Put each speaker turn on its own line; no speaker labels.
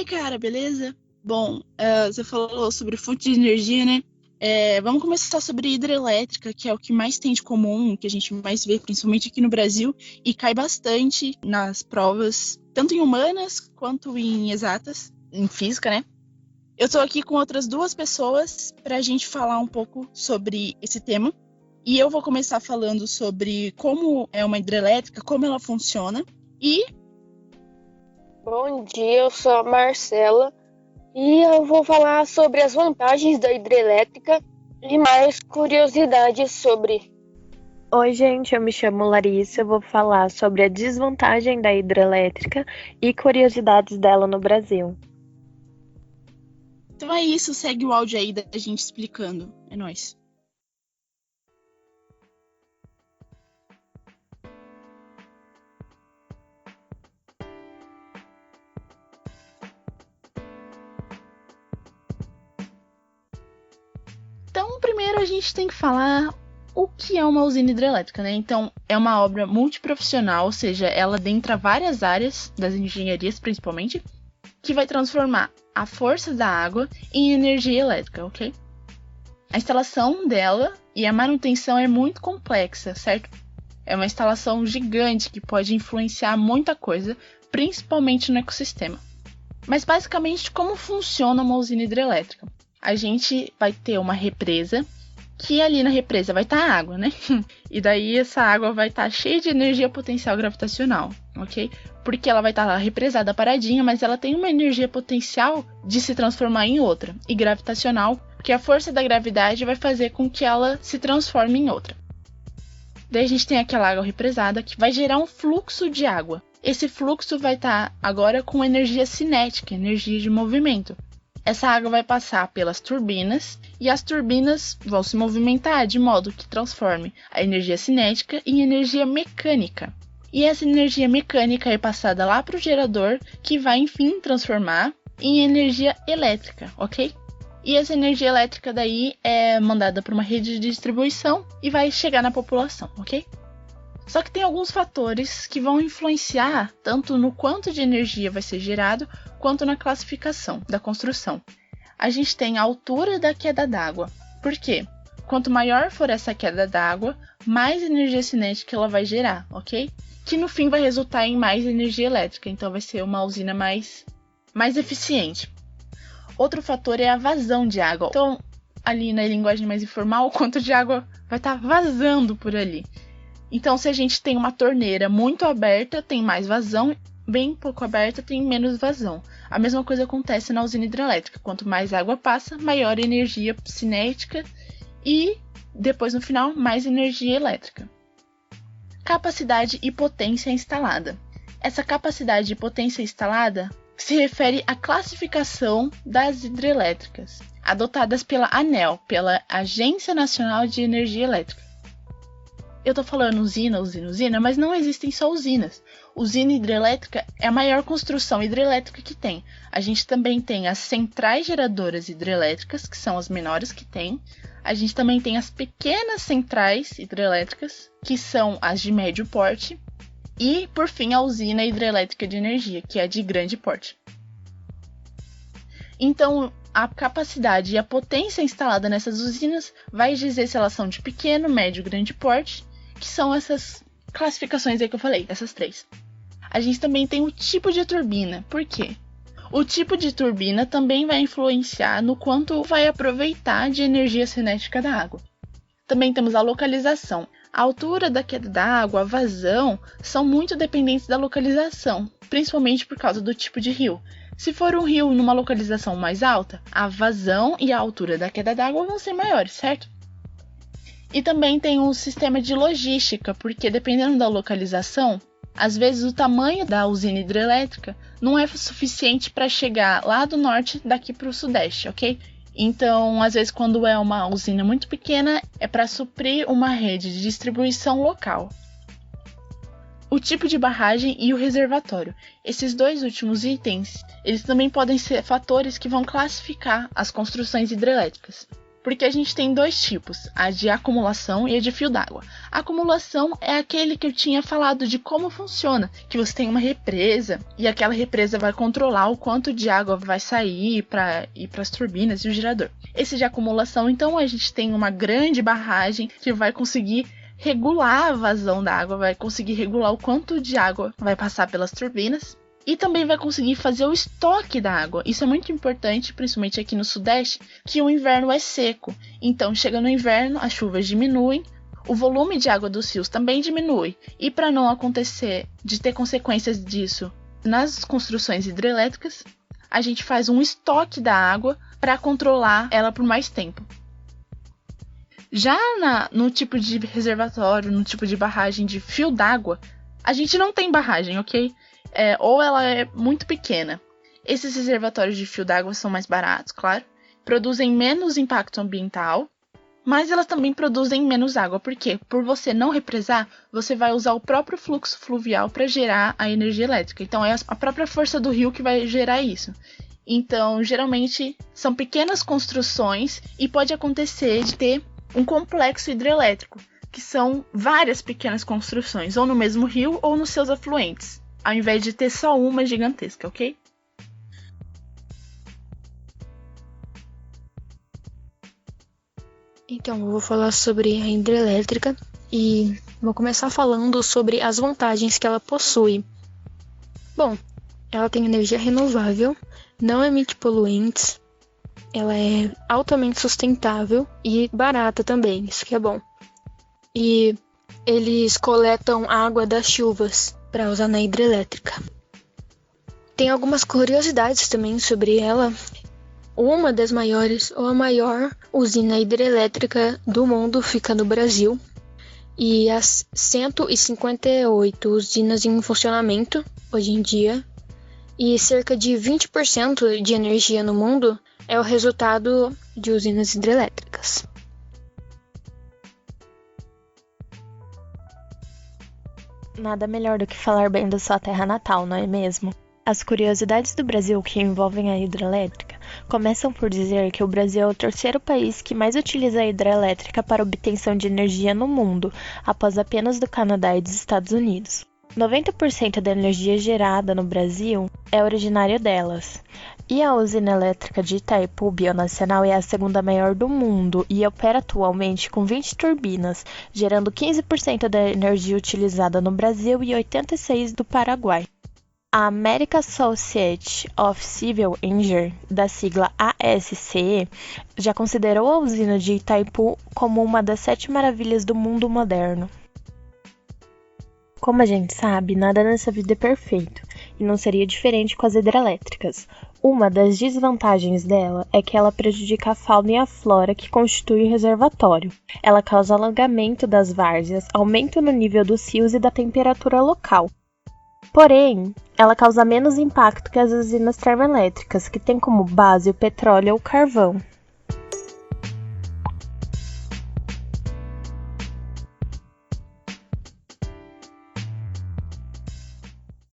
aí, cara, beleza? Bom, você falou sobre fonte de energia, né? Vamos começar sobre hidrelétrica, que é o que mais tem de comum, que a gente mais vê, principalmente aqui no Brasil, e cai bastante nas provas, tanto em humanas quanto em exatas, em física, né? Eu tô aqui com outras duas pessoas para a gente falar um pouco sobre esse tema. E eu vou começar falando sobre como é uma hidrelétrica, como ela funciona. E
Bom dia, eu sou a Marcela e eu vou falar sobre as vantagens da hidrelétrica e mais curiosidades sobre.
Oi, gente, eu me chamo Larissa, eu vou falar sobre a desvantagem da hidrelétrica e curiosidades dela no Brasil.
então é isso, segue o áudio aí da gente explicando. É nóis. Então, primeiro a gente tem que falar o que é uma usina hidrelétrica, né? Então, é uma obra multiprofissional, ou seja, ela adentra várias áreas das engenharias, principalmente, que vai transformar a força da água em energia elétrica, ok? A instalação dela e a manutenção é muito complexa, certo? É uma instalação gigante que pode influenciar muita coisa, principalmente no ecossistema. Mas basicamente, como funciona uma usina hidrelétrica? A gente vai ter uma represa, que ali na represa vai estar água, né? E daí essa água vai estar cheia de energia potencial gravitacional, ok? Porque ela vai estar represada paradinha, mas ela tem uma energia potencial de se transformar em outra, e gravitacional, porque a força da gravidade vai fazer com que ela se transforme em outra. Daí a gente tem aquela água represada que vai gerar um fluxo de água. Esse fluxo vai estar agora com energia cinética, energia de movimento. Essa água vai passar pelas turbinas e as turbinas vão se movimentar de modo que transforme a energia cinética em energia mecânica. E essa energia mecânica é passada lá para o gerador, que vai enfim transformar em energia elétrica, ok? E essa energia elétrica daí é mandada para uma rede de distribuição e vai chegar na população, ok? Só que tem alguns fatores que vão influenciar tanto no quanto de energia vai ser gerado, quanto na classificação da construção. A gente tem a altura da queda d'água. Por quê? Quanto maior for essa queda d'água, mais energia cinética ela vai gerar, ok? Que no fim vai resultar em mais energia elétrica, então vai ser uma usina mais eficiente. Outro fator é a vazão de água. Então, ali na linguagem mais informal, o quanto de água vai estar vazando por ali. Então, se a gente tem uma torneira muito aberta, tem mais vazão, bem pouco aberta, tem menos vazão. A mesma coisa acontece na usina hidrelétrica. Quanto mais água passa, maior energia cinética e, depois no final, mais energia elétrica. Capacidade e potência instalada. Essa capacidade e potência instalada se refere à classificação das hidrelétricas, adotadas pela ANEEL, pela Agência Nacional de Energia Elétrica. Eu tô falando usina, mas não existem só usinas. Usina hidrelétrica é a maior construção hidrelétrica que tem. A gente também tem as centrais geradoras hidrelétricas, que são as menores que tem. A gente também tem as pequenas centrais hidrelétricas, que são as de médio porte. E, por fim, a usina hidrelétrica de energia, que é de grande porte. Então, a capacidade e a potência instalada nessas usinas vai dizer se elas são de pequeno, médio e grande porte, que são essas classificações aí que eu falei, essas três. A gente também tem o tipo de turbina. Por quê? O tipo de turbina também vai influenciar no quanto vai aproveitar de energia cinética da água. Também temos a localização. A altura da queda da água, a vazão, são muito dependentes da localização, principalmente por causa do tipo de rio. Se for um rio numa localização mais alta, a vazão e a altura da queda d'água vão ser maiores, certo? E também tem um sistema de logística, porque dependendo da localização, às vezes o tamanho da usina hidrelétrica não é suficiente para chegar lá do norte daqui para o sudeste, ok? Então, às vezes, quando é uma usina muito pequena, é para suprir uma rede de distribuição local. O tipo de barragem e o reservatório. Esses dois últimos itens, eles também podem ser fatores que vão classificar as construções hidrelétricas. Porque a gente tem dois tipos, a de acumulação e a de fio d'água. A acumulação é aquele que eu tinha falado de como funciona, que você tem uma represa e aquela represa vai controlar o quanto de água vai sair para ir para as turbinas e o gerador. Esse de acumulação, então, a gente tem uma grande barragem que vai conseguir regular a vazão da água, vai conseguir regular o quanto de água vai passar pelas turbinas. E também vai conseguir fazer o estoque da água. Isso é muito importante, principalmente aqui no Sudeste, que o inverno é seco. Então, chega no inverno, as chuvas diminuem, o volume de água dos rios também diminui. E para não acontecer de ter consequências disso nas construções hidrelétricas, a gente faz um estoque da água para controlar ela por mais tempo. Já no tipo de reservatório, no tipo de barragem de fio d'água, a gente não tem barragem, ok? Ou ela é muito pequena. Esses reservatórios de fio d'água são mais baratos, claro, produzem menos impacto ambiental, mas elas também produzem menos água, porque por você não represar, você vai usar o próprio fluxo fluvial para gerar a energia elétrica. Então é a própria força do rio que vai gerar isso. Então, geralmente, são pequenas construções e pode acontecer de ter um complexo hidrelétrico, que são várias pequenas construções, ou no mesmo rio ou nos seus afluentes, ao invés de ter só uma gigantesca, ok?
Então, eu vou falar sobre a hidrelétrica e vou começar falando sobre as vantagens que ela possui. Bom, ela tem energia renovável, não emite poluentes, ela é altamente sustentável e barata também, isso que é bom. E eles coletam água das chuvas para usar na hidrelétrica. Tem algumas curiosidades também sobre ela. Uma das maiores, ou a maior usina hidrelétrica do mundo fica no Brasil. E as 158 usinas em funcionamento hoje em dia. E cerca de 20% de energia no mundo é o resultado de usinas hidrelétricas.
Nada melhor do que falar bem da sua terra natal, não é mesmo? As curiosidades do Brasil que envolvem a hidrelétrica começam por dizer que o Brasil é o terceiro país que mais utiliza a hidrelétrica para obtenção de energia no mundo, após apenas do Canadá e dos Estados Unidos. 90% da energia gerada no Brasil é originária delas. E a usina elétrica de Itaipu Bionacional é a segunda maior do mundo e opera atualmente com 20 turbinas, gerando 15% da energia utilizada no Brasil e 86% do Paraguai. A American Association of Civil Engineers, da sigla ASCE, já considerou a usina de Itaipu como uma das 7 maravilhas do mundo moderno. Como a gente sabe, nada nessa vida é perfeito, e não seria diferente com as hidrelétricas. Uma das desvantagens dela é que ela prejudica a fauna e a flora que constituem o reservatório. Ela causa alagamento das várzeas, aumento no nível dos rios e da temperatura local. Porém, ela causa menos impacto que as usinas termoelétricas, que têm como base o petróleo ou o carvão.